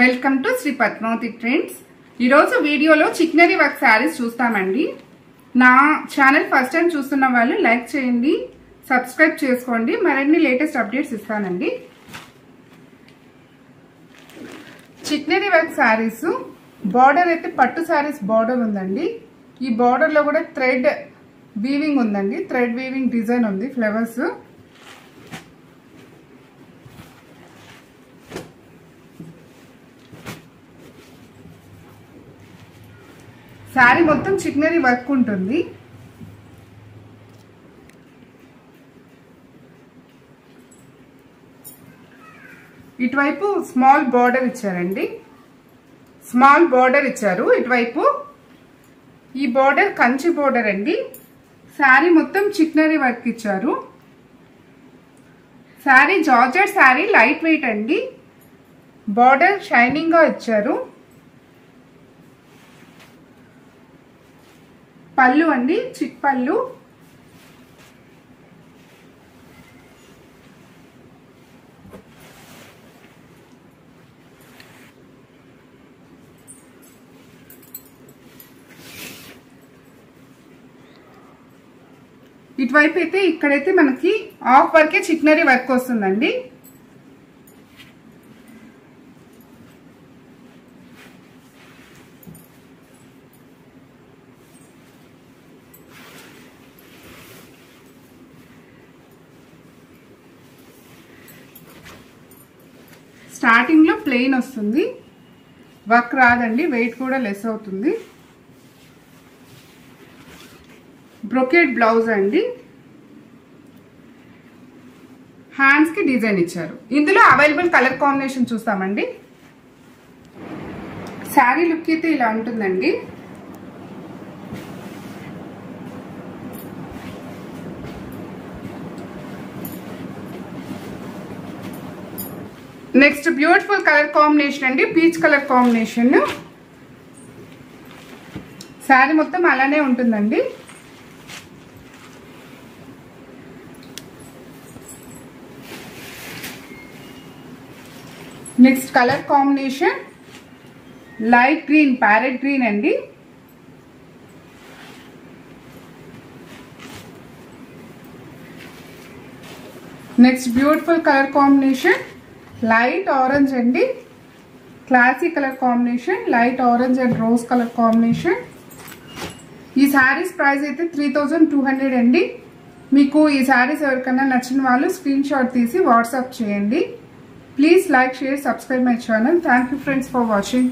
Welcome to Shri Padmavati trends. ఈరోజు వీడియోలో చిక్నరీ work saris చూస్తామండి. నా ఛానల్ ఫస్ట్ టైం చూస్తున్న వాళ్ళు లైక్ చేయండి, సబ్స్క్రైబ్ చేసుకోండి. మరిన్ని లేటెస్ట్ అప్డేట్స్ ఇస్తానండి. చిక్నరీ వర్క్ శారీస్ బార్డర్ అయితే పట్టు శారీస్ బార్డర్ ఉందండి. ఈ బార్డర్ లో కూడా థ్రెడ్ వీవింగ్ ఉందండి. థ్రెడ్ వీవింగ్ డిజైన్ ఉంది, ఫ్లవర్స్. శారీ మొత్తం చిక్నరీ వర్క్ ఉంటుంది. ఇటువైపు స్మాల్ బార్డర్ ఇచ్చారండి. స్మాల్ బార్డర్ ఇచ్చారు ఇటువైపు. ఈ బార్డర్ కంచి బార్డర్ అండి. శారీ మొత్తం చిక్నరీ వర్క్ ఇచ్చారు. Sari georgette sari, light weight అండి. బార్డర్ షైనింగ్ గా ఇచ్చారు. పళ్ళు అండి, చిక్ పళ్ళు. ఇటువైపు అయితే ఇక్కడైతే మనకి ఆఫ్ వర్కే చిక్నరీ వర్క్ వస్తుందండి. స్టార్టింగ్ లో ప్లెయిన్ వస్తుంది, వర్క్ రాదండి. వెయిట్ కూడా లెస్ అవుతుంది. బ్రొకెట్ బ్లౌజ్ అండి. హ్యాండ్స్ కి డిజైన్ ఇచ్చారు. ఇందులో అవైలబుల్ కలర్ కాంబినేషన్ చూస్తామండి. శారీ లుక్ అయితే ఇలా ఉంటుందండి. నెక్స్ట్ బ్యూటిఫుల్ కలర్ కాంబినేషన్ అండి, పీచ్ కలర్ కాంబినేషన్. శారీ మొత్తం అలానే ఉంటుందండి. Next colour combination light green, parrot green అండి. Next beautiful colour combination light orange అండి. Classy colour combination, light orange and rose colour combination. ఈ శారీస్ ప్రైస్ అయితే 3200 అండి. మీకు ఈ శారీస్ ఎవరికైనా నచ్చిన వాళ్ళు స్క్రీన్ షాట్ తీసి వాట్సాప్ చేయండి. Please like, share, subscribe my channel. Thank you friends for watching.